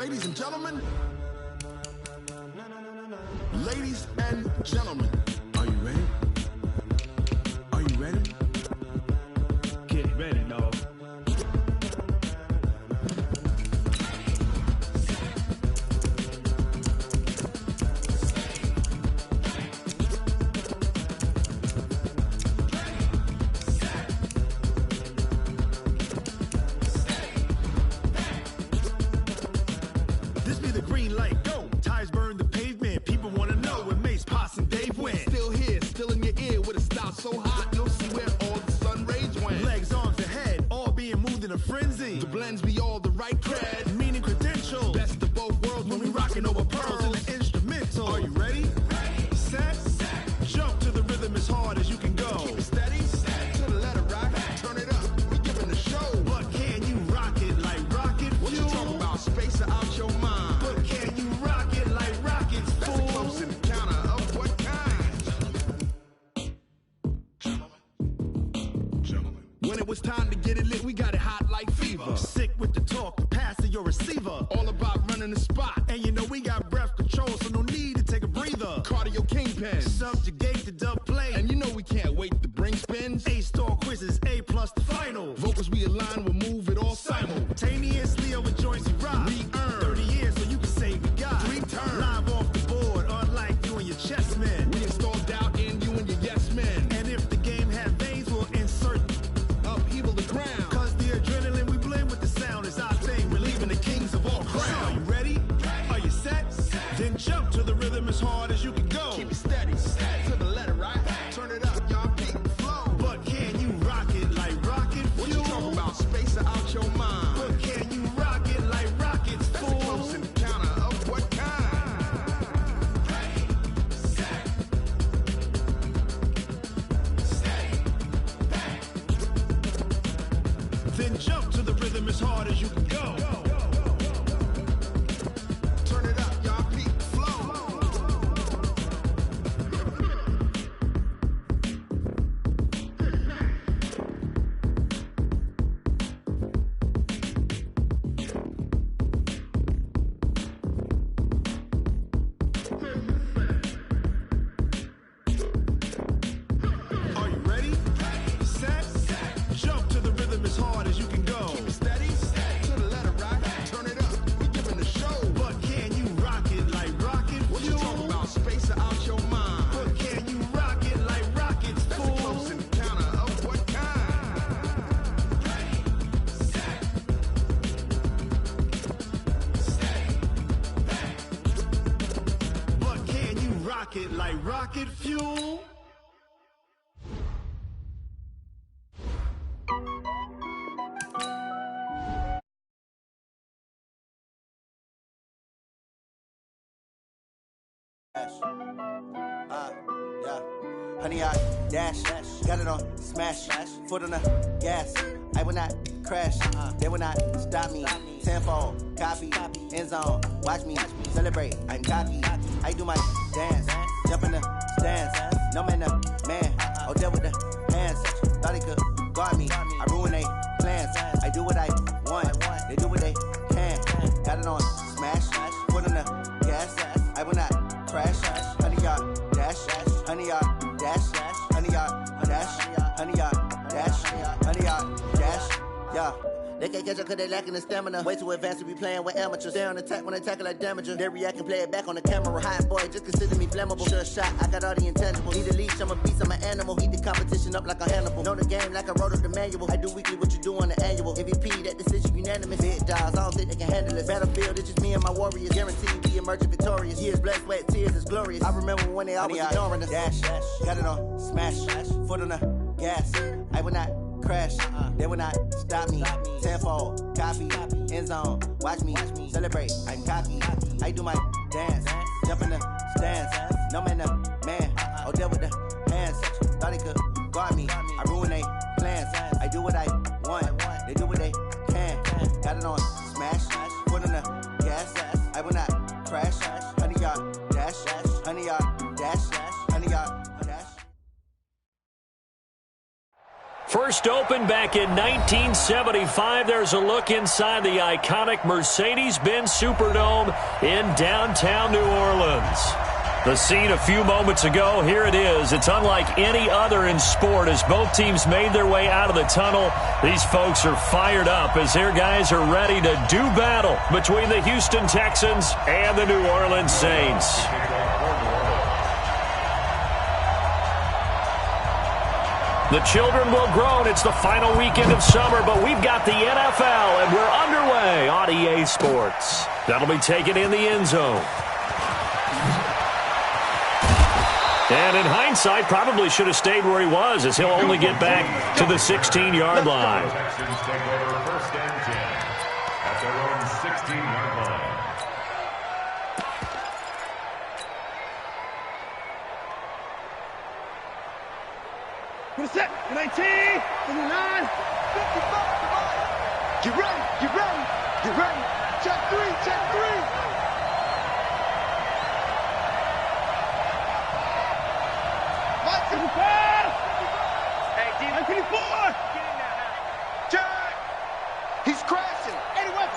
Ladies and gentlemen, ladies and gentlemen, are you ready? Are you ready? Get ready, dog. This be the green light, go. Tires burn the pavement. People wanna know when Mace, Pots, and Dave went. Still here, still in your ear with a style so hot, you'll see where all the sun rays went. Legs, arms, and head, all being moved in a frenzy. The blends be all the right cred, meaning credentials. Best of both worlds when we rockin' over pearls in the instrumental. Are you ready? Set, jump to the rhythm as hard as you can go. Keep it steady, to the letter right, turn it up, we giving the show. But can you rock it like rocket fuel? What you talking about, space or out your mind? But can you rock it like rockets, fool? That's a close encounter of what kind? Gentlemen. When it was time to get it lit, we got it hot like fever. Sick with the talk, passing your receiver. All about running the spot. And you know we got breath control, so no need to take a breather. Cardio kingpin, subjugate the dub play. And you know we can't wait to bring spins. A-star quizzes, A+ the final. Vocals we align, we'll move it all simultaneously over joints we rock. We earn 30 years so you can say we got 3 turns. Live off the board, unlike you and your chess men. We install doubt in you and your yes men. And if the game had veins, we'll insert upheaval the crown. Cause the adrenaline we blend with the sound is our thing. We're leaving the kings of all crowns. Are you ready? Are you set? Then jump to the rhythm as hard as you can go. Keep it steady, to the letter right. Turn it up, y'all beat the flow. But can you rock it like rocket fuel? What you talking about, space or out your mind? But can you rock it like rockets, fool? That's a close encounter of what kind? Then jump to the rhythm as hard as you can go. Turn it up, y'all beat the flow. Are you ready? Set, jump to the rhythm as hard as you can go. Keep it steady, to the letter right. Turn it up, we giving the show. But can you rock it like rocket fuel? What you talking about, space or out your mind? But can you rock it like rockets, fool? That's a close encounter of what kind? But can you rock it like rocket fuel? Yeah. Honey, I dash, got it on smash, foot on the gas. I will not crash, they will not stop me. Tenfold, copy, end zone, watch me celebrate. I'm cocky, I do my dance, jump in the stands. No man, the man, oh, deal with the hands. Thought he could guard me, I ruin they plans. I do what I want, they do what they can. Got it on smash, foot on the gas. I will not crash, honey, y'all dash, honey, y'all dash, honey, y'all dash, honey, y'all dash, honey, y'all dash, yeah. They can't catch up cause they lacking the stamina. Way too advanced to be playing with amateurs. Stay on attack when they tackle like damager. They react and play it back on the camera. Hot boy, just consider me flammable. Sure shot, I got all the intangibles. Need a leash, I'm a beast, I'm an animal. Heat the competition up like a Hannibal. Know the game like I wrote up the manual. I do weekly what you do on the annual. MVP, that decision unanimous. Big dogs, I don't think they can handle it. Battlefield, it's just me and my warriors. Guaranteed be emerging victorious. Years, blood, sweat, tears, it's glorious. I remember when they always ignoring us. Dash, got it on smash, foot on the gas. I will not crash, they will not stop me. Tenfold, copy, end zone, watch me celebrate. I'm cocky, I do my dance, jump in the stands. No man, the man, oh, deal with the hands. Thought he could guard me, I ruin they plans. I do what I want, they do what they can. Got it on smash, foot on the gas. I will not crash, honey, y'all dash, honey, y'all dash, honey, y'all dash. First opened back in 1975. There's a look inside the iconic Mercedes-Benz Superdome in downtown New Orleans. The scene a few moments ago, here it is. It's unlike any other in sport as both teams made their way out of the tunnel. These folks are fired up as their guys are ready to do battle between the Houston Texans and the New Orleans Saints. The children will groan. It's the final weekend of summer, but we've got the NFL, and we're underway on EA Sports. That'll be taken in the end zone. And in hindsight, probably should have stayed where he was, as he'll only get back to the 16-yard line. Texans take over first and 10 at their own 16-yard line. Put a set. 19, 59, 55. Get ready, get ready, get ready. Check three, check three. Mike 55. Hey, D, 54. Get in there. Check. He's crashing. 81.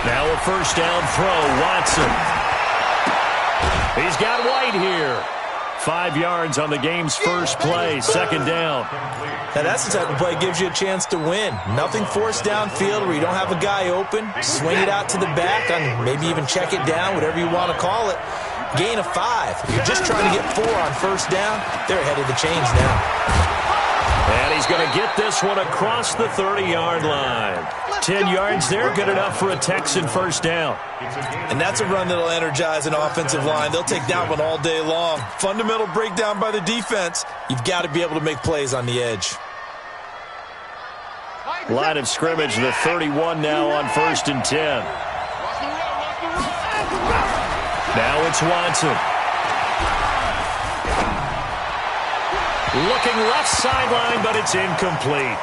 Now a first down throw, Watson. He's got White here. 5 yards on the game's first play, second down. Now that's the type of play that gives you a chance to win. Nothing forced downfield where you don't have a guy open. Swing it out to the back, and maybe even check it down, whatever you want to call it. Gain of 5. If you're just trying to get 4 on first down, they're ahead of the chains now. And he's going to get this one across the 30-yard line. 10 yards there, good enough for a Texan first down. And that's a run that'll energize an offensive line. They'll take that one all day long. Fundamental breakdown by the defense. You've got to be able to make plays on the edge. Line of scrimmage, the 31 now on first and 10. Now it's Watson. Looking left sideline, but it's incomplete.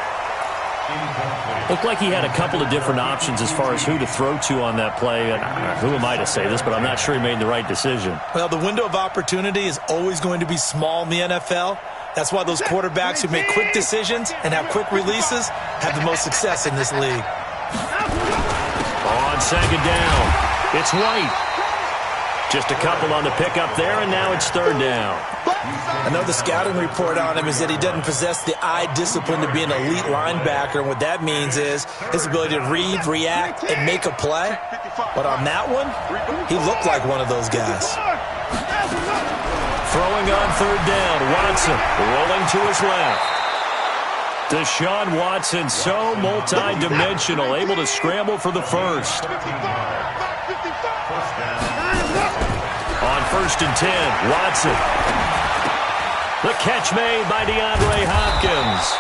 Looked like he had a couple of different options as far as who to throw to on that play. And who am I to say this, but I'm not sure he made the right decision. Well, the window of opportunity is always going to be small in the NFL. That's why those quarterbacks who make quick decisions and have quick releases have the most success in this league. On second down, it's White. Just a couple on the pickup there, and now it's third down. Another scouting report on him is that he doesn't possess the eye discipline to be an elite linebacker. And what that means is his ability to read, react, and make a play. But on that one, he looked like one of those guys. Throwing on third down, Watson rolling to his left. Deshaun Watson, so multi-dimensional, able to scramble for the first. On first and 10, Watson. The catch made by DeAndre Hopkins.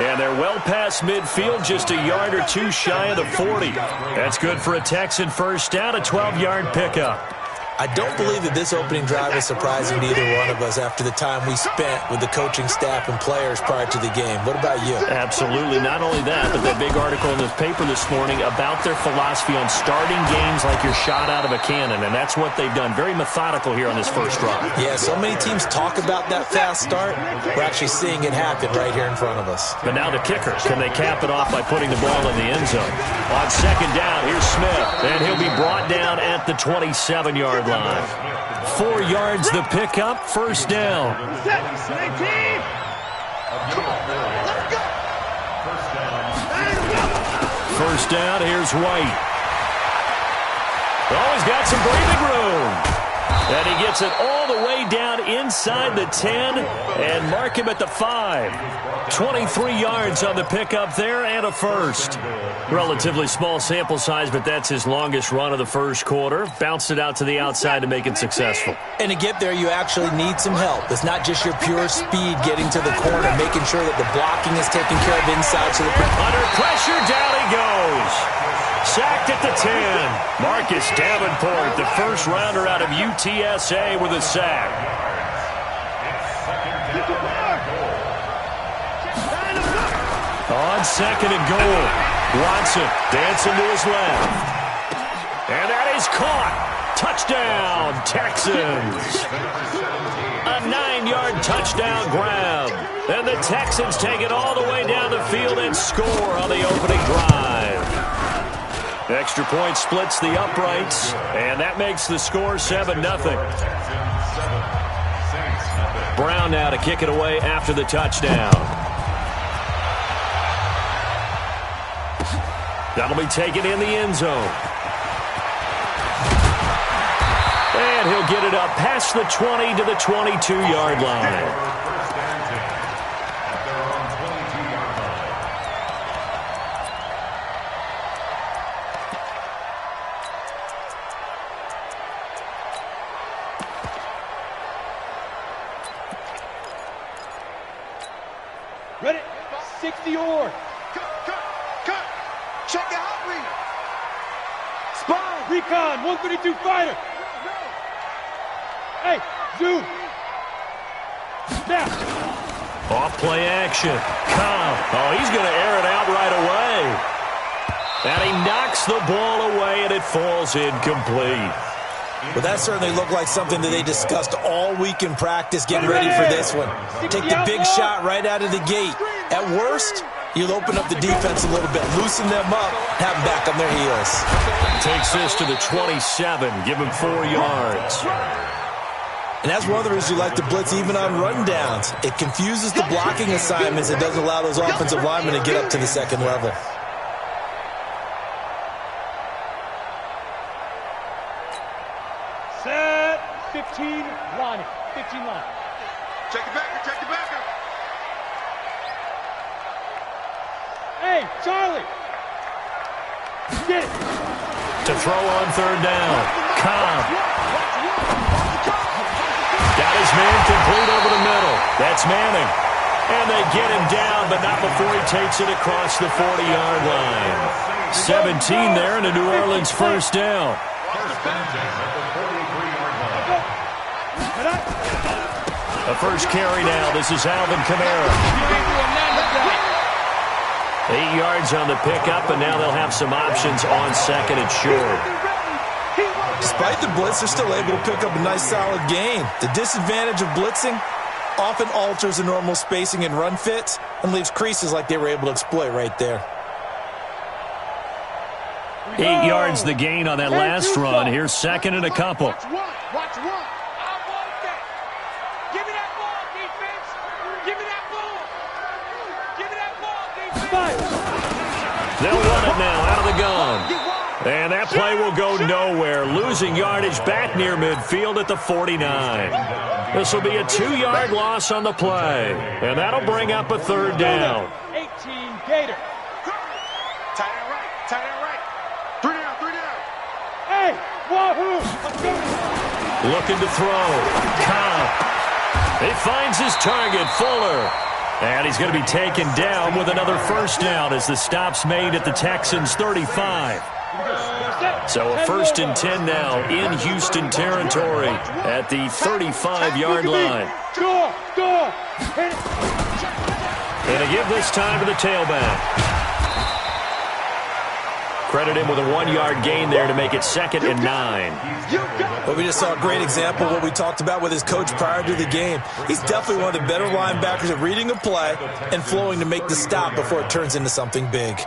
And they're well past midfield, just a yard or two shy of the 40. That's good for a Texan first down, a 12-yard pickup. I don't believe that this opening drive is surprising to either one of us after the time we spent with the coaching staff and players prior to the game. What about you? Absolutely. Not only that, but that big article in the paper this morning about their philosophy on starting games like you're shot out of a cannon, and that's what they've done. Very methodical here on this first drive. Yeah, so many teams talk about that fast start. We're actually seeing it happen right here in front of us. But now the kicker. Can they cap it off by putting the ball in the end zone? On second down, here's Smith, and he'll be brought down at the 27-yard line. 4 yards the pickup, first down. First down, here's White. Oh, he's got some breathing room. And he gets it all the way down inside the 10 and mark him at the 5. 23 yards on the pickup there and a first. Relatively small sample size, but that's his longest run of the first quarter. Bounced it out to the outside to make it successful. And to get there, you actually need some help. It's not just your pure speed getting to the corner, making sure that the blocking is taken care of inside. So under pressure, down he goes. Sacked at the 10. Marcus Davenport, the first rounder out of UTSA with a sack. On second and goal. Watson dancing to his left. And that is caught. Touchdown, Texans. A 9-yard touchdown grab. And the Texans take it all the way down the field and score on the opening drive. Extra point splits the uprights, and that makes the score 7-0. Brown now to kick it away after the touchdown. That'll be taken in the end zone. And he'll get it up past the 20 to the 22-yard line. Ready? 60 or. Cut. Check it out, read. Spy. Recon. 132 fighter. Hey, zoom. Snap. Off play action. Cobb. Oh, he's going to air it out right away. And he knocks the ball away, and it falls incomplete. Well, that certainly looked like something that they discussed all week in practice, getting ready for this one. Take the big shot right out of the gate. At worst, you'll open up the defense a little bit, loosen them up, have them back on their heels. Takes this to the 27, give him 4 yards. And that's one of the reasons you like to blitz even on run downs. It confuses the blocking assignments. It doesn't allow those offensive linemen to get up to the second level. Set. 15 line. 15 line. Check it back. Hey, Charlie. Get it. To throw on third down. Cobb. Got his man complete over the middle. That's Manning. And they get him down, but not before he takes it across the 40-yard line. 17 there and a New Orleans first down. The first carry now. This is Alvin Kamara. 8 yards on the pickup, and now they'll have some options on second and short. Despite the blitz, they're still able to pick up a nice, solid gain. The disadvantage of blitzing often alters the normal spacing and run fits and leaves creases like they were able to exploit right there. 8 yards the gain on that last run. Here's second and a couple. Watch one. I want that. Give me that ball, defense. Give me that ball. Defense. They'll run it now out of the gun. And that play will go nowhere. Losing yardage back near midfield at the 49. This will be a 2-yard loss on the play. And that'll bring up a third down. 18 Gator. Tight end right. 3 down. Hey, wahoo. Looking to throw. Cobb. He finds his target, Fuller. And he's going to be taken down with another first down as the stop's made at the Texans' 35. So a 1st and 10 now in Houston territory at the 35-yard line. Score. And to give this time to the tailback. Credit him with a 1-yard gain there to make it 2nd and 9. Well, we just saw a great example of what we talked about with his coach prior to the game. He's definitely one of the better linebackers at reading a play and flowing to make the stop before it turns into something big.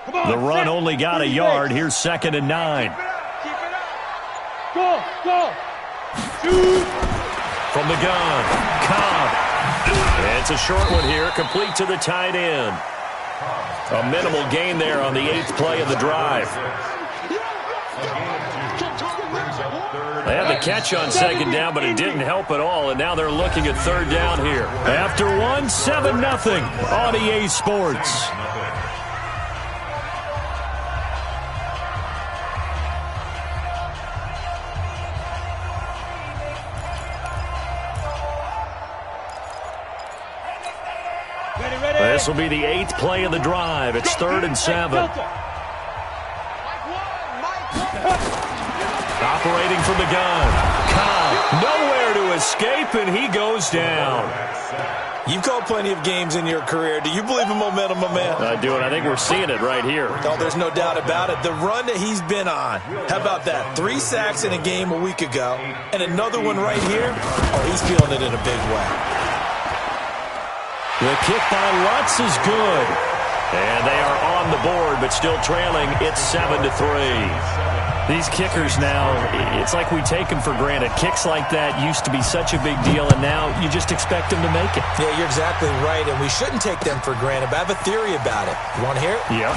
The run only got a yard. Here's 2nd and 9. Go. Shoot. From the gun, Cobb. It's a short one here, complete to the tight end. A minimal gain there on the 8th play of the drive. They had the catch on 2nd down, but it didn't help at all, and now they're looking at 3rd down here. After 7-0 on EA Sports. This will be the 8th play of the drive. It's 3rd and 7. Operating from the gun. Cobb, nowhere to escape, and he goes down. You've called plenty of games in your career. Do you believe in momentum, my man? I do, and I think we're seeing it right here. Oh, there's no doubt about it. The run that he's been on. How about that? 3 sacks in a game a week ago, and another one right here. Oh, he's feeling it in a big way. The kick by Lutz is good. And they are on the board, but still trailing. It's 7-3. These kickers now, it's like we take them for granted. Kicks like that used to be such a big deal, and now you just expect them to make it. Yeah, you're exactly right, and we shouldn't take them for granted, but I have a theory about it. You want to hear it? Yeah.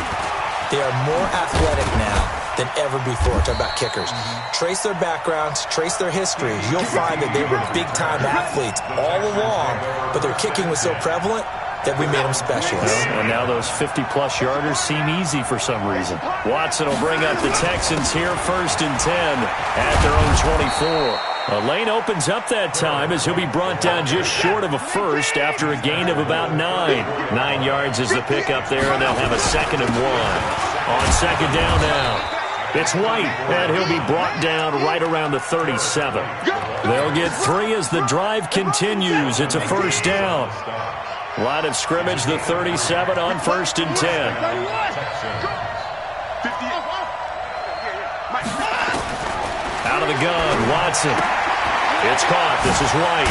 They are more athletic now than ever before. Talk about kickers. Trace their backgrounds, trace their histories. You'll find that they were big-time athletes all along, but their kicking was so prevalent that we made them specialists. Well, and now those 50-plus yarders seem easy for some reason. Watson will bring up the Texans here, 1st and 10 at their own 24. A lane opens up that time as he'll be brought down just short of a first after a gain of about 9. 9 yards is the pickup there, and they'll have a 2nd and 1. On 2nd down now, it's White, and he'll be brought down right around the 37. They'll get 3 as the drive continues. It's a 1st down. Line of scrimmage, the 37 on 1st and 10. Out of the gun, Watson. It's caught. This is White.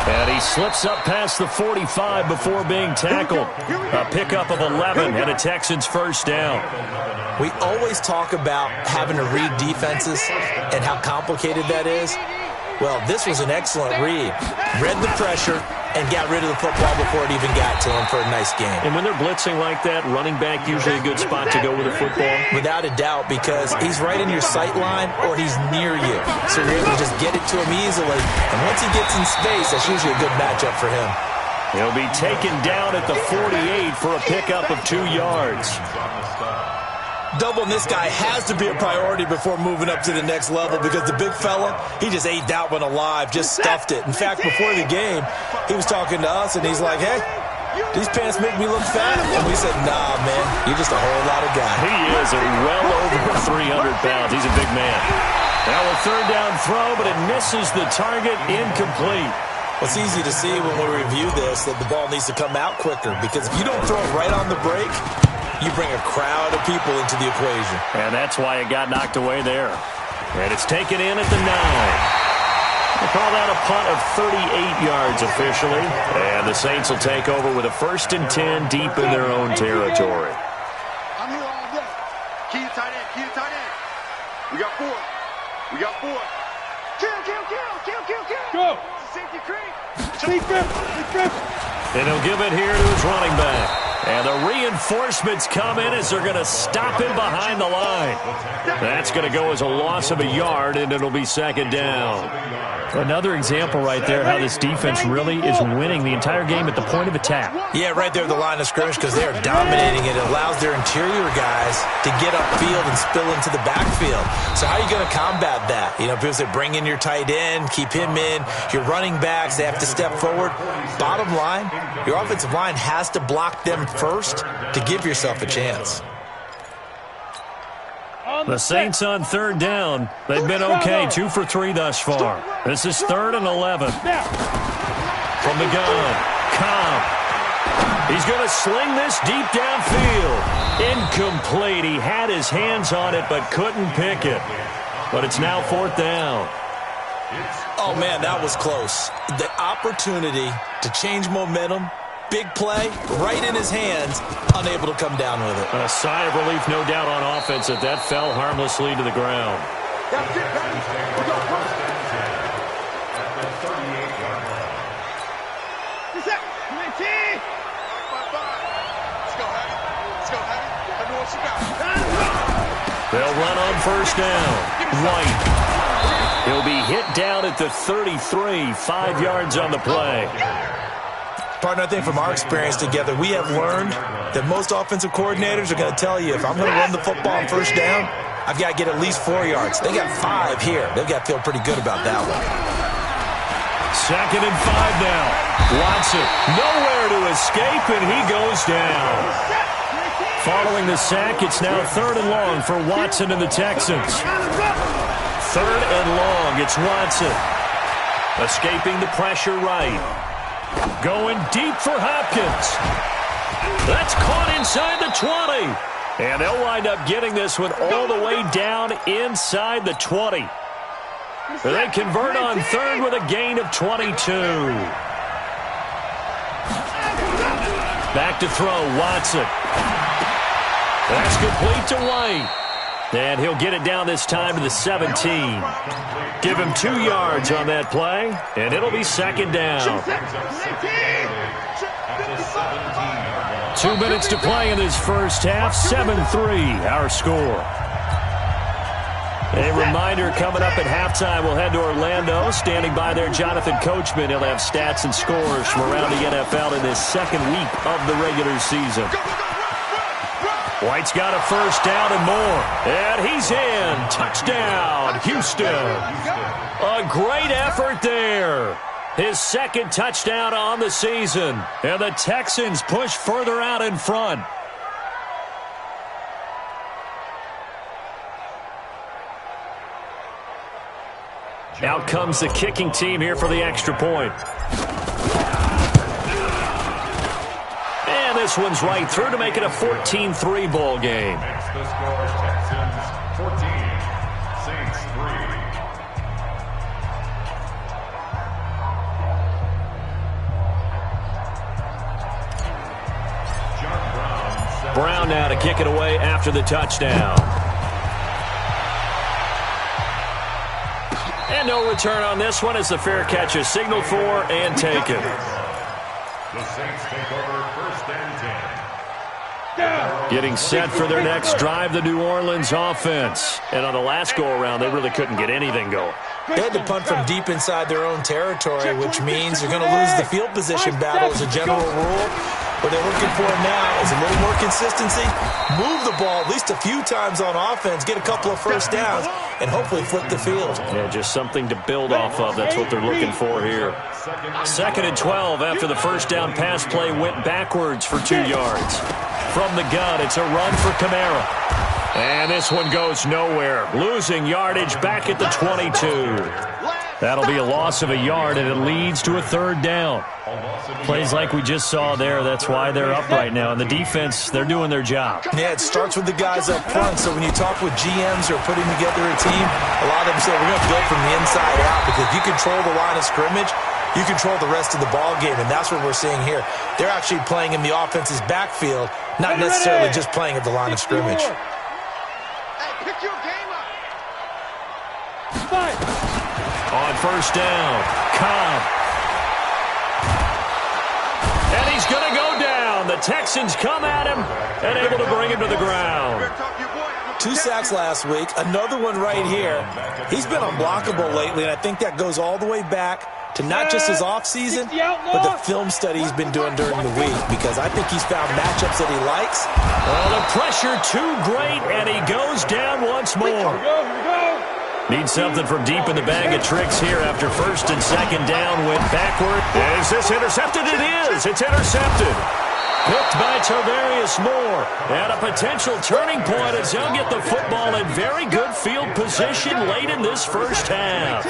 And he slips up past the 45 before being tackled. A pickup of 11 and a Texans 1st down. We always talk about having to read defenses and how complicated that is. Well, this was an excellent read. Read the pressure and got rid of the football before it even got to him for a nice game. And when they're blitzing like that, running back usually a good spot to go with the football? Without a doubt, because he's right in your sight line or he's near you. So you're able to just get it to him easily. And once he gets in space, that's usually a good matchup for him. He'll be taken down at the 48 for a pickup of 2 yards. Doubling this guy has to be a priority before moving up to the next level because the big fella, he just ate that one alive, just stuffed it. In fact, before the game, he was talking to us, and he's like, hey, these pants make me look fat. And we said, nah, man, you're just a whole lot of guy. He is well over 300 pounds. He's a big man. Now a 3rd down throw, but it misses the target, incomplete. Well, it's easy to see when we review this that the ball needs to come out quicker because if you don't throw it right on the break, you bring a crowd of people into the equation. And that's why it got knocked away there. And it's taken in at the 9. We'll call that a punt of 38 yards officially. And the Saints will take over with a 1st and 10 deep in their own territory. I'm here all day. Key to tight end, key to tight end. We got 4. We got 4. Kill. Go. Safety creep. And he'll give it here to his running back. And the reinforcements come in as they're going to stop him behind the line. That's going to go as a loss of a yard, and it'll be 2nd down. Another example right there how this defense really is winning the entire game at the point of attack. Yeah, right there at the line of scrimmage because they're dominating it. It allows their interior guys to get upfield and spill into the backfield. So how are you going to combat that? You know, people say bring in your tight end, keep him in. Your running backs, they have to step forward. Bottom line, your offensive line has to block them first to give yourself a chance. The Saints on 3rd down. They've been okay, 2 for 3 thus far. This is 3rd and 11. From the gun, Cobb. He's going to sling this deep downfield. Incomplete. He had his hands on it but couldn't pick it. But it's now 4th down. Oh, man, that was close. The opportunity to change momentum, big play, right in his hands, unable to come down with it. A sigh of relief, no doubt, on offense that fell harmlessly to the ground. They'll run on 1st down. White. He'll be hit down at the 33, 5 yards on the play. Partner, I think from our experience together, we have learned that most offensive coordinators are going to tell you, if I'm going to run the football on 1st down, I've got to get at least 4 yards. They got 5 here. They've got to feel pretty good about that one. 2nd and 5 now. Watson, nowhere to escape, and he goes down. Following the sack, it's now 3rd and long for Watson and the Texans. 3rd and long. It's Watson. Escaping the pressure right. Going deep for Hopkins. That's caught inside the 20. And they'll wind up getting this one all the way down inside the 20. They convert on 3rd with a gain of 22. Back to throw, Watson. That's complete to White. And he'll get it down this time to the 17. Give him 2 yards on that play, and it'll be 2nd down. 2 minutes to play in this first half. 7-3, our score. A reminder, coming up at halftime, we'll head to Orlando. Standing by there, Jonathan Coachman. He'll have stats and scores from around the NFL in this 2nd week of the regular season. White's got a 1st down and more. And he's in. Touchdown, Houston. A great effort there. His 2nd touchdown on the season. And the Texans push further out in front. Out comes the kicking team here for the extra point. And this one's right through to make it a 14-3 ball game. Makes the score Texans 14, Saints 3. Brown now to kick it away after the touchdown. And no return on this one as the fair catch is signaled for and taken. The Saints take over 1st and 10. Getting set for their next drive, the New Orleans offense. And on the last go-around, they really couldn't get anything going. They had to punt from deep inside their own territory, which means you're going to lose the field position battle as a general rule. What they're looking for now is a little more consistency, move the ball at least a few times on offense, get a couple of 1st downs, and hopefully flip the field. Yeah, just something to build off of. That's what they're looking for here. 2nd and 12 after the 1st down pass play went backwards for 2 yards. From the gun, it's a run for Kamara. And this one goes nowhere. Losing yardage back at the 22. That'll be a loss of a yard, and it leads to a 3rd down. Plays like we just saw there, that's why they're up right now. And the defense, they're doing their job. Yeah, it starts with the guys up front. So when you talk with GMs who are putting together a team, a lot of them say we're going to build from the inside out, because if you control the line of scrimmage, you control the rest of the ball game, and that's what we're seeing here. They're actually playing in the offense's backfield, not necessarily just playing at the line of scrimmage. Hey, pick your game up. On 1st down, Cobb. And he's going to go down. The Texans come at him and able to bring him to the ground. 2 sacks last week, another one right here. He's been unblockable lately, and I think that goes all the way back to not just his offseason, but the film study he's been doing during the week, because I think he's found matchups that he likes. Oh, the pressure too great, and he goes down once more. Need something from deep in the bag of tricks here after 1st and 2nd down went backward. Is this intercepted? It is. It's intercepted. Picked by Tarvarius Moore. And a potential turning point as he'll get the football in very good field position late in this first half.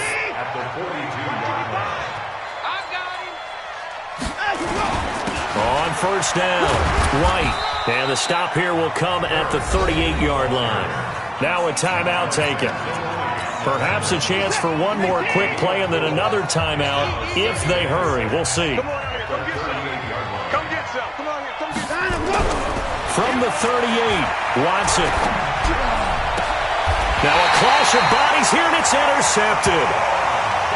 On 1st down, White. And the stop here will come at the 38-yard line. Now a timeout taken. Perhaps a chance for one more quick play and then another timeout if they hurry. We'll see. Come get some. Come on, come get some. From the 38, Watson. Now a clash of bodies here, and it's intercepted.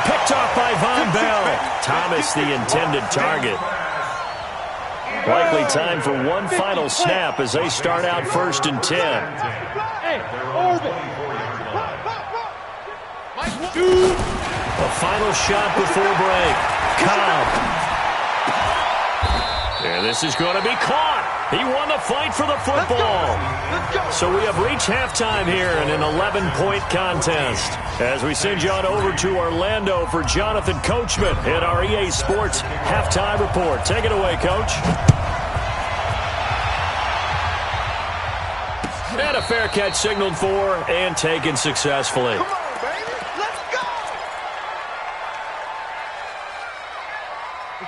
Picked off by Von Bell. Thomas, the intended target. Likely time for one final snap as they start out 1st and 10. Hey, Orbit. A final shot before break. Cobb. And this is going to be caught. He won the fight for the football. So we have reached halftime here in an 11-point contest. As we send you on over to Orlando for Jonathan Coachman in our EA Sports Halftime Report. Take it away, Coach. And a fair catch signaled for and taken successfully.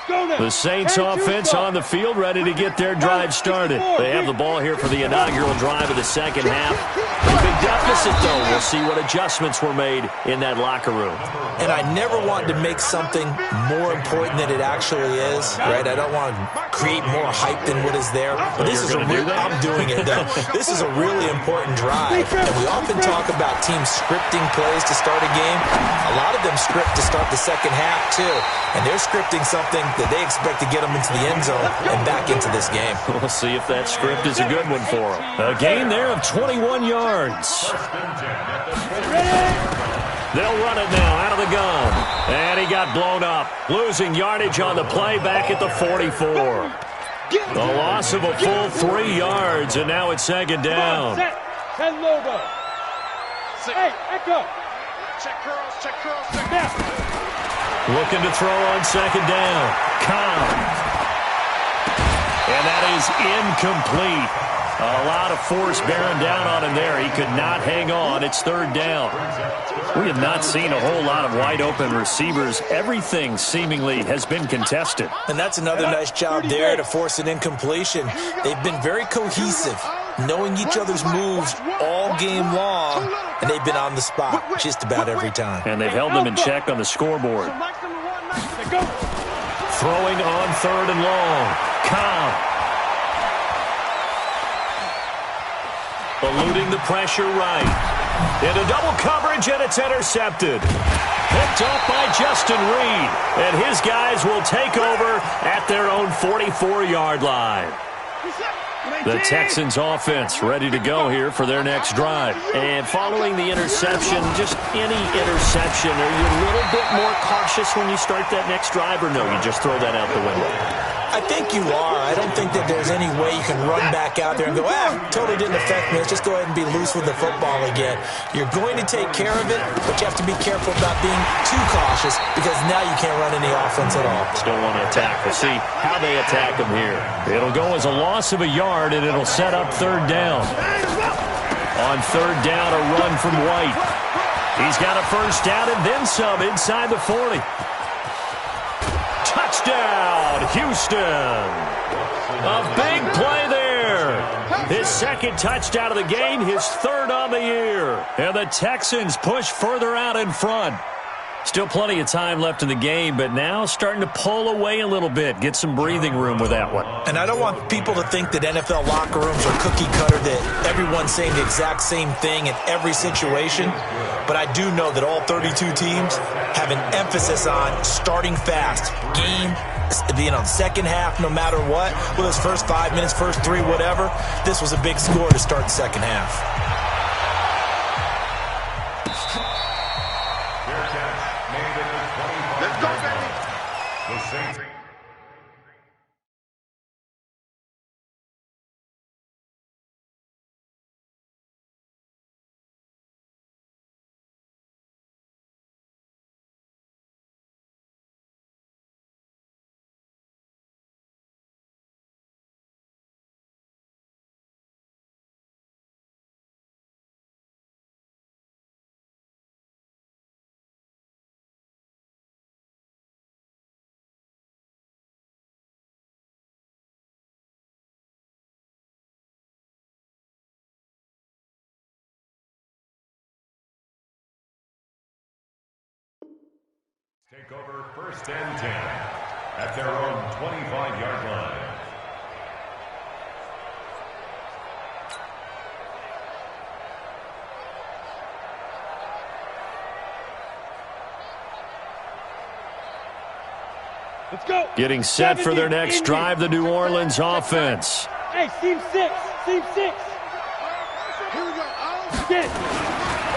The Saints offense on the field, ready to get their drive started. They have the ball here for the inaugural drive of the second half. A big deficit, though. We'll see what adjustments were made in that locker room. And I never wanted to make something more important than it actually is, right? I don't want to create more hype than what is there. But this is I'm doing it, though. This is a really important drive. And we often talk about teams scripting plays to start a game. A lot of them script to start the second half, too. And they're scripting something that they expect to get them into the end zone and back into this game. We'll see if that script is a good one for them. A gain there of 21 yards. They'll run it now out of the gun. And he got blown up. Losing yardage on the play back at the 44. The loss of a full 3 yards, and now it's second down. Ten logo. Hey, echo. Check curls, check curls, check now. Looking to throw on second down. Cobb. And that is incomplete. A lot of force bearing down on him there. He could not hang on. It's third down. We have not seen a whole lot of wide-open receivers. Everything seemingly has been contested. And that's another nice job there to force an incompletion. They've been very cohesive, knowing each other's moves all game long, and they've been on the spot just about every time. And they've held them in check on the scoreboard. Throwing on third and long. Cobb. Eluding the pressure right. Into double coverage, and it's intercepted. Picked off by Justin Reed. And his guys will take over at their own 44-yard line. The Texans offense ready to go here for their next drive. And following the interception, just any interception, are you a little bit more cautious when you start that next drive, or no, you just throw that out the window? I think you are. I don't think that there's any way you can run back out there and go, totally didn't affect me. Let's just go ahead and be loose with the football again. You're going to take care of it, but you have to be careful about being too cautious because now you can't run any offense at all. Still want to attack. We'll see how they attack him here. It'll go as a loss of a yard, and it'll set up third down. On third down, a run from White. He's got a first down and then some inside the 40. Touchdown, Houston. A big play there. His second touchdown of the game, his third on the year. And the Texans push further out in front. Still plenty of time left in the game, but now starting to pull away a little bit. Get some breathing room with that one. And I don't want people to think that NFL locker rooms are cookie cutter, that everyone's saying the exact same thing in every situation. But I do know that all 32 teams have an emphasis on starting fast. Game, second half, no matter what. Well, those first 5 minutes, first 3, whatever. This was a big score to start the second half. Take over first and 10 at their own 25-yard line. Let's go. Getting set for their next drive, the New Orleans offense. Hey, seam 6. Seam 6. Here we go. Get it.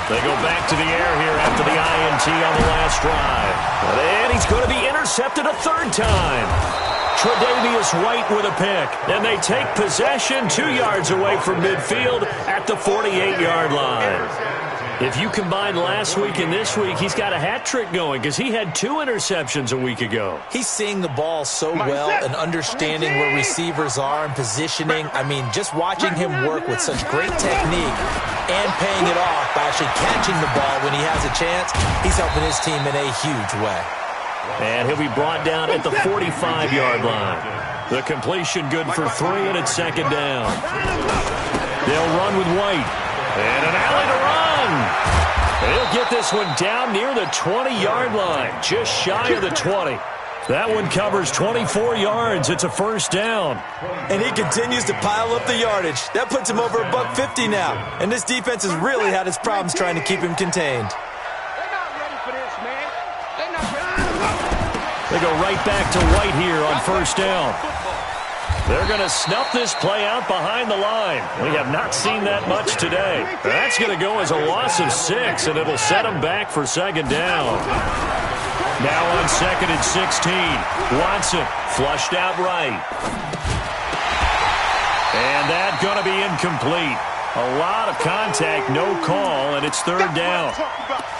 They go back to the air here after the INT on the last drive. And he's going to be intercepted a third time. Tre'Davious White with a pick. And they take possession 2 yards away from midfield at the 48-yard line. If you combine last week and this week, he's got a hat trick going because he had 2 interceptions a week ago. He's seeing the ball so well and understanding where receivers are and positioning. I mean, just watching him work with such great technique and paying it off by actually catching the ball when he has a chance, he's helping his team in a huge way. And he'll be brought down at the 45-yard line. The completion good for 3, and it's second down. They'll run with White. And an alley to run. And he'll get this one down near the 20-yard line, just shy of the 20. That one covers 24 yards. It's a first down. And he continues to pile up the yardage. That puts him over $150 now. And this defense has really had its problems trying to keep him contained. They're not ready for this, man. They're not ready. They go right back to White here on first down. They're going to snuff this play out behind the line. We have not seen that much today. That's going to go as a loss of 6, and it'll set them back for second down. Now on 2nd and 16. Watson flushed out right. And that's going to be incomplete. A lot of contact, no call, and it's third down.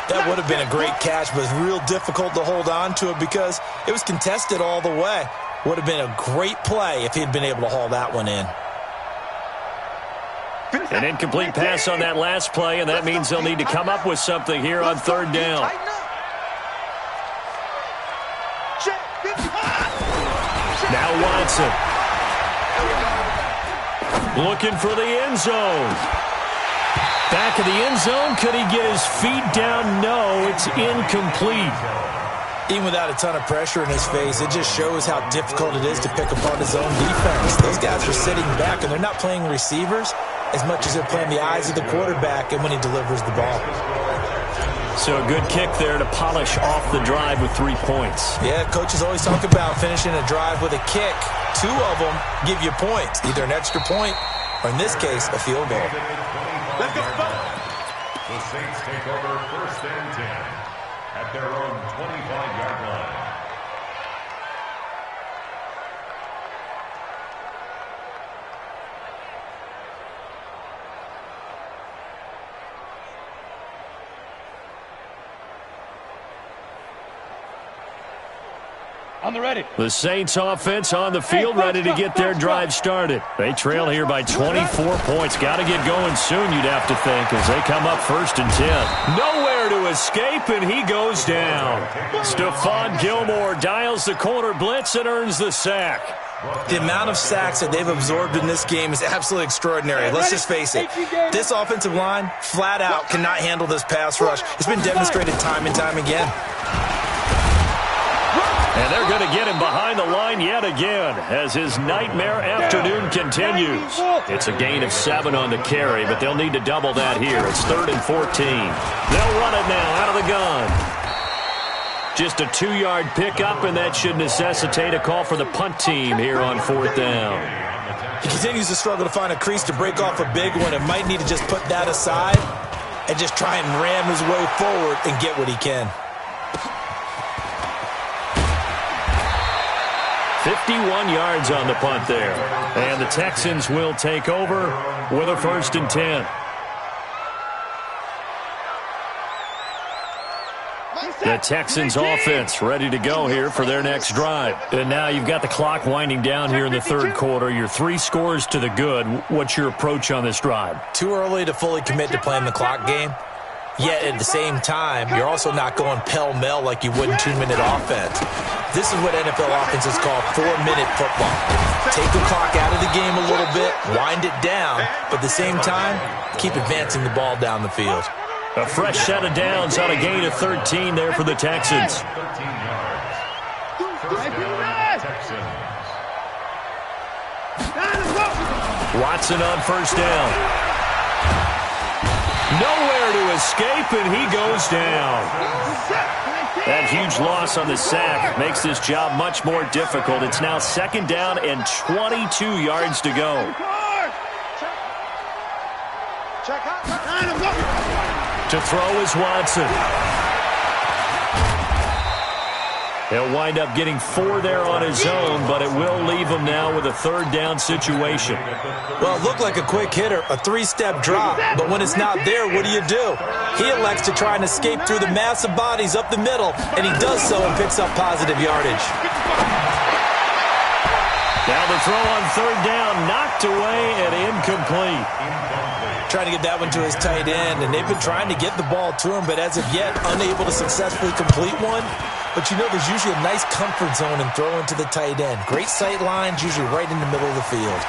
That would have been a great catch, but it's real difficult to hold on to it because it was contested all the way. Would have been a great play if he had been able to haul that one in. An incomplete pass on that last play, and that means they'll need to come up with something here on third down. Now Watson. Looking for the end zone. Back of the end zone. Could he get his feet down? No, it's incomplete. Even without a ton of pressure in his face, it just shows how difficult it is to pick apart his own defense. Those guys are sitting back, and they're not playing receivers as much as they're playing the eyes of the quarterback and when he delivers the ball. So a good kick there to polish off the drive with 3 points. Yeah, coaches always talk about finishing a drive with a kick. 2 of them give you points, either an extra point or, in this case, a field goal. Let's go. The Saints take over 1st and 10 at their own 25-yard line. On the ready. The Saints offense on the field, ready to get their drive started. They trail here by 24 points. Got to get going soon, you'd have to think, as they come up 1st and 10. Nowhere to escape, and he goes down. Stephon Gilmore dials the corner blitz and earns the sack. The amount of sacks that they've absorbed in this game is absolutely extraordinary. Let's just face it. This offensive line, flat out, cannot handle this pass rush. It's been demonstrated time and time again. And they're going to get him behind the line yet again as his nightmare afternoon continues. It's a gain of 7 on the carry, but they'll need to double that here. It's 3rd and 14. They'll run it now out of the gun. Just a 2-yard pickup, and that should necessitate a call for the punt team here on 4th down. He continues to struggle to find a crease to break off a big one and might need to just put that aside and just try and ram his way forward and get what he can. 51 yards on the punt there. And the Texans will take over with a 1st and 10. The Texans offense ready to go here for their next drive. And now you've got the clock winding down here in the 3rd quarter. You're 3 scores to the good. What's your approach on this drive? Too early to fully commit to playing the clock game. Yet at the same time, you're also not going pell-mell like you would in 2-minute offense. This is what NFL offenses call 4-minute football. Take the clock out of the game a little bit, wind it down, but at the same time, keep advancing the ball down the field. A fresh set of downs on a gain of 13 there for the Texans. 13 yards. First down, Texans. Watson on first down. Nowhere to escape, and he goes down. That huge loss on the sack makes this job much more difficult. It's now 2nd down and 22 yards to go. To throw is Watson. He'll wind up getting 4 there on his own, but it will leave him now with a 3rd down situation. Well, it looked like a quick hitter, a 3-step drop, but when it's not there, what do? He elects to try and escape through the massive bodies up the middle, and he does so and picks up positive yardage. Now the throw on 3rd down, knocked away and incomplete. Trying to get that one to his tight end, and they've been trying to get the ball to him, but as of yet, unable to successfully complete one. but you know there's usually a nice comfort zone in throwing to the tight end. Great sight lines, usually right in the middle of the field.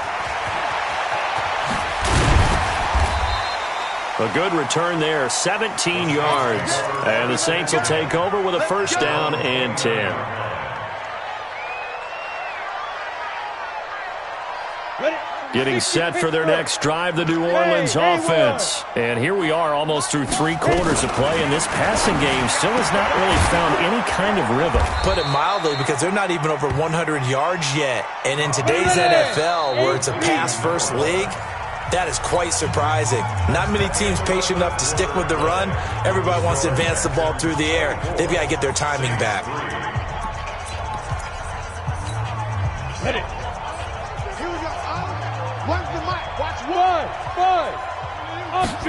A good return there, 17 yards. And the Saints will take over with a first down and 10. Getting set for their next drive, the New Orleans offense. And here we are almost through 3 quarters of play, and this passing game still has not really found any kind of rhythm. Put it mildly, because they're not even over 100 yards yet. And in today's NFL, where it's a pass-first league, that is quite surprising. Not many teams patient enough to stick with the run. Everybody wants to advance the ball through the air. They've got to get their timing back. Hit it. Here we go. Watch the mic. Watch 1, 5. Up 2.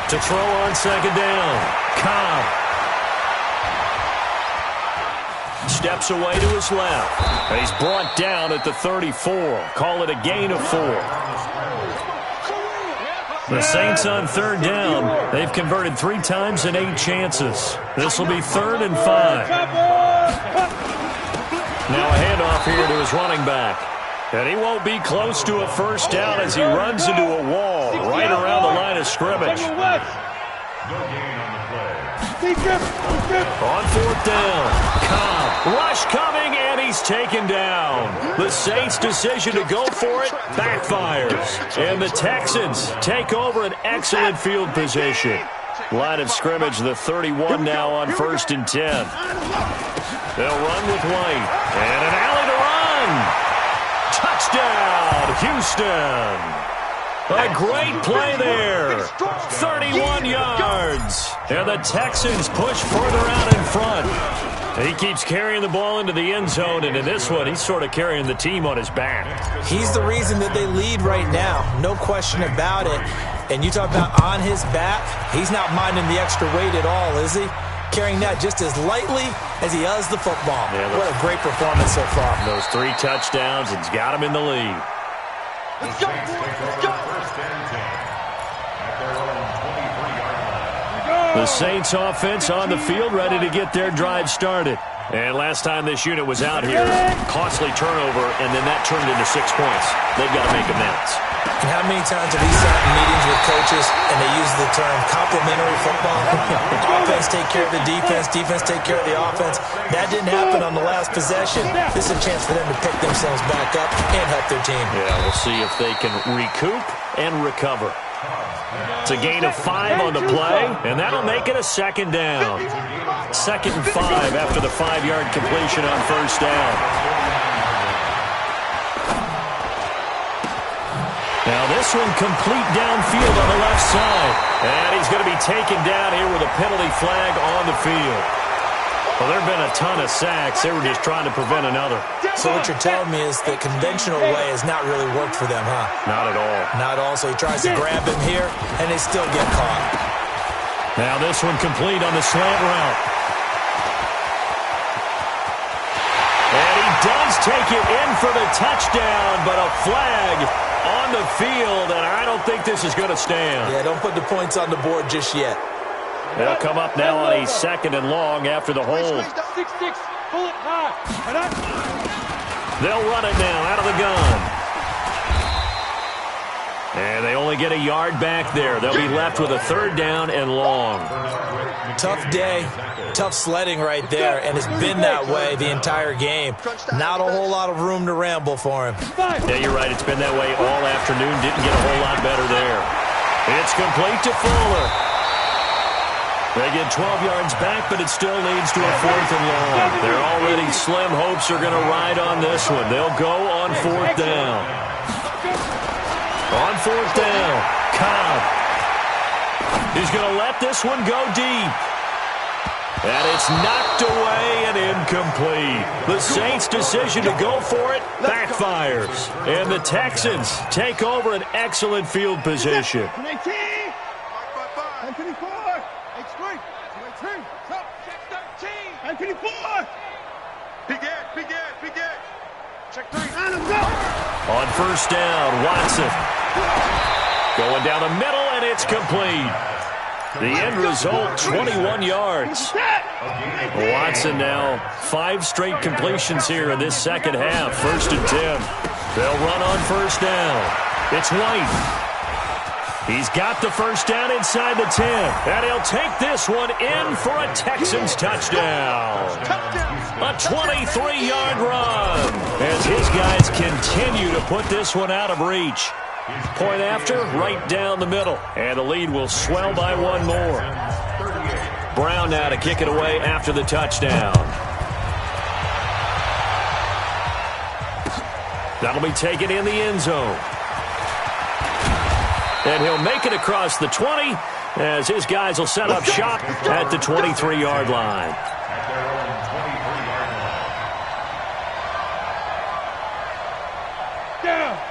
To throw on second down. Cobb steps away to his left. He's brought down at the 34. Call it a gain of 4. The Saints on third down. They've converted 3 times in 8 chances. This will be 3rd and 5. Now a handoff here to his running back. And he won't be close to a first down as he runs into a wall right around the line of scrimmage. On fourth down, Cobb, rush coming, and he's taken down. The Saints' decision to go for it backfires. And the Texans take over an excellent field position. Line of scrimmage, the 31 now on 1st and 10. They'll run with White, and an alley to run. Touchdown, Houston. A great play there. 31 yards. And the Texans push further out in front. He keeps carrying the ball into the end zone, and in this one, he's sort of carrying the team on his back. He's the reason that they lead right now. No question about it. And you talk about on his back, he's not minding the extra weight at all, is he? Carrying that just as lightly as he does the football. Yeah, what a great performance so far. Those 3 touchdowns, it's got him in the lead. Let's go, let's go. The Saints offense on the field, ready to get their drive started. And last time this unit was out here, costly turnover, and then that turned into 6 points. They've got to make amends. And how many times have we sat in meetings with coaches and they use the term complementary football? Offense take care of the defense, defense take care of the offense. That didn't happen on the last possession. This is a chance for them to pick themselves back up and help their team. Yeah, we'll see if they can recoup and recover. It's a gain of 5 on the play, and that'll make it a second down. 2nd and 5 after the 5-yard completion on first down. Now this one complete downfield on the left side. And he's going to be taken down here with a penalty flag on the field. Well, there have been a ton of sacks. They were just trying to prevent another. So what you're telling me is the conventional way has not really worked for them, huh? Not at all. Not at all. So he tries to grab him here, and they still get caught. Now this one complete on the slant route. And he does take it in for the touchdown, but a flag on the field, and I don't think this is going to stand. Yeah, don't put the points on the board just yet. They'll come up now on a 2nd and long after the hold. 6-6, pull it high. They'll run it now out of the gun. And they only get a yard back there. They'll be left with a 3rd down and long. Tough day, tough sledding right there, and it's been that way the entire game. Not a whole lot of room to ramble for him. Yeah, you're right. It's been that way all afternoon. Didn't get a whole lot better there. It's complete to Fuller. They get 12 yards back, but it still leads to a 4th and long. Their already slim hopes are going to ride on this one. They'll go on 4th down. On 4th down, Cobb. He's going to let this one go deep. And it's knocked away and incomplete. The Saints' decision to go for it backfires. And the Texans take over an excellent field position. 24. Big Ed. Check 3. On first down, Watson. Going down the middle, and it's complete. The end result, 21 yards. Watson now 5 straight completions here in this second half. 1st and 10. They'll run on 1st down. It's White. He's got the 1st down inside the 10. And he'll take this one in for a Texans touchdown. A 23-yard run as his guys continue to put this one out of reach. Point after, right down the middle. And the lead will swell by 1 more. Brown now to kick it away after the touchdown. That'll be taken in the end zone. And he'll make it across the 20 as his guys will set up shop at the 23-yard line.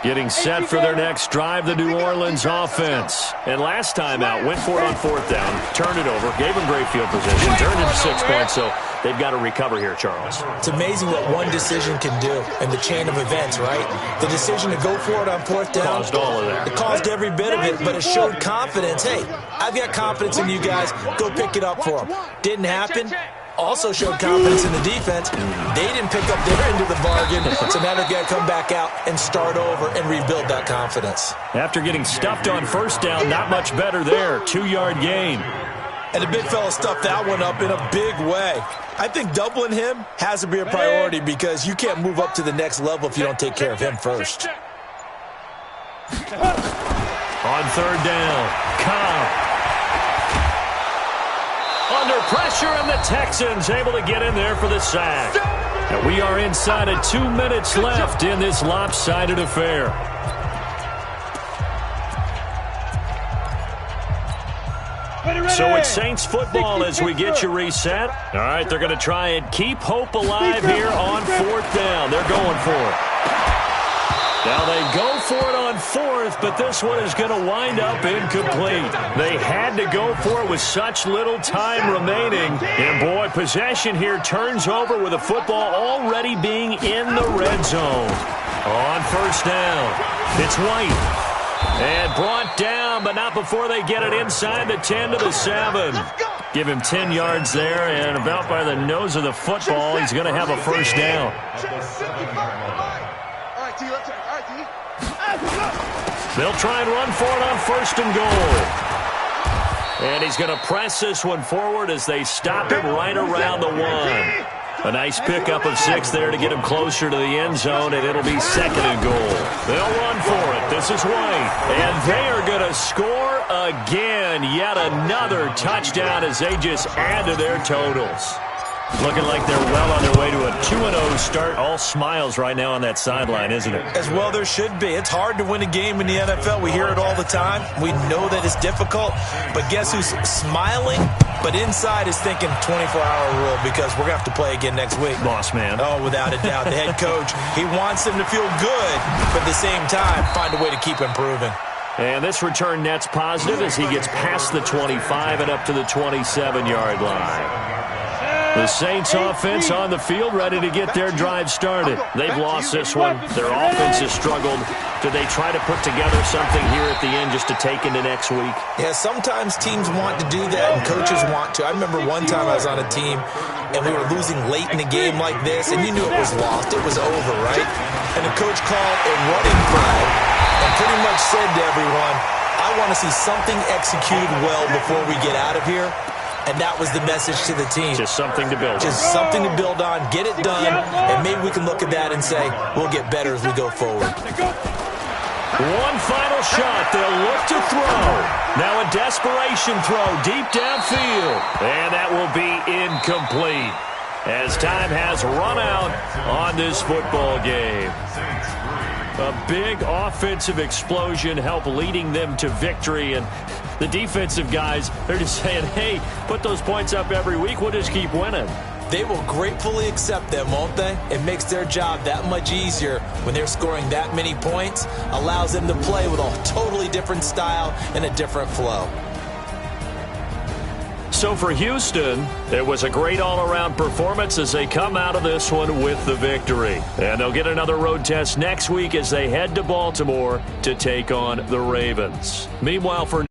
Getting set for their next drive, the New Orleans offense. And last time out, went for it on 4th down, turned it over, gave them great field position, turned it to 6 points, so they've got to recover here, Charles. It's amazing what one decision can do in the chain of events, right? The decision to go for it on 4th down. Caused all of that. It caused every bit of it, but it showed confidence. Hey, I've got confidence in you guys. Go pick it up for them. Didn't happen. Also showed confidence in the defense. They didn't pick up their end of the bargain, so now they've got to come back out and start over and rebuild that confidence. After getting stuffed on 1st down, not much better there. 2-yard gain. And the big fella stuffed that one up in a big way. I think doubling him has to be a priority because you can't move up to the next level if you don't take care of him first. On 3rd down, Cobb. Under pressure, and the Texans able to get in there for the sack. And we are inside of 2 minutes left in this lopsided affair. So it's Saints football as we get you reset. All right, they're going to try and keep hope alive here on 4th down. They're going for it. Now they go for it on 4th, but this one is going to wind up incomplete. They had to go for it with such little time remaining. And boy, possession here turns over with the football already being in the red zone. On 1st down, it's White. And brought down, but not before they get it inside the 10 to the 7. Give him 10 yards there, and about by the nose of the football, he's going to have a 1st down. They'll try and run for it on 1st and goal. And he's going to press this one forward as they stop him right around the 1. A nice pickup of 6 there to get him closer to the end zone, and it'll be 2nd and goal. They'll run for it. This is White. And they are going to score again. Yet another touchdown as they just add to their totals. Looking like they're well on their way to a 2-0 start. All smiles right now on that sideline, isn't it? As well there should be. It's hard to win a game in the NFL. We hear it all the time. We know that it's difficult. But guess who's smiling? But inside is thinking 24-hour rule because we're going to have to play again next week. Boss man. Oh, without a doubt. The head coach, he wants them to feel good, but at the same time, find a way to keep improving. And this return net's positive as he gets past the 25 and up to the 27-yard line. The Saints offense on the field ready to get their drive started. They've lost this one. Their offense has struggled. Do they try to put together something here at the end just to take into next week? Yeah, sometimes teams want to do that and coaches want to. I remember one time I was on a team and we were losing late in the game like this and you knew it was lost. It was over, right? And the coach called a running play and pretty much said to everyone, I want to see something executed well before we get out of here. And that was the message to the team. Just something to build on. Just something to build on, get it done, and maybe we can look at that and say, we'll get better as we go forward. One final shot. They'll look to throw. Now a desperation throw deep downfield. And that will be incomplete as time has run out on this football game. A big offensive explosion helped leading them to victory, and the defensive guys, they're just saying, hey, put those points up every week, we'll just keep winning. They will gratefully accept them, won't they? It makes their job that much easier when they're scoring that many points, allows them to play with a totally different style and a different flow. So for Houston, it was a great all-around performance as they come out of this one with the victory. And they'll get another road test next week as they head to Baltimore to take on the Ravens. Meanwhile, for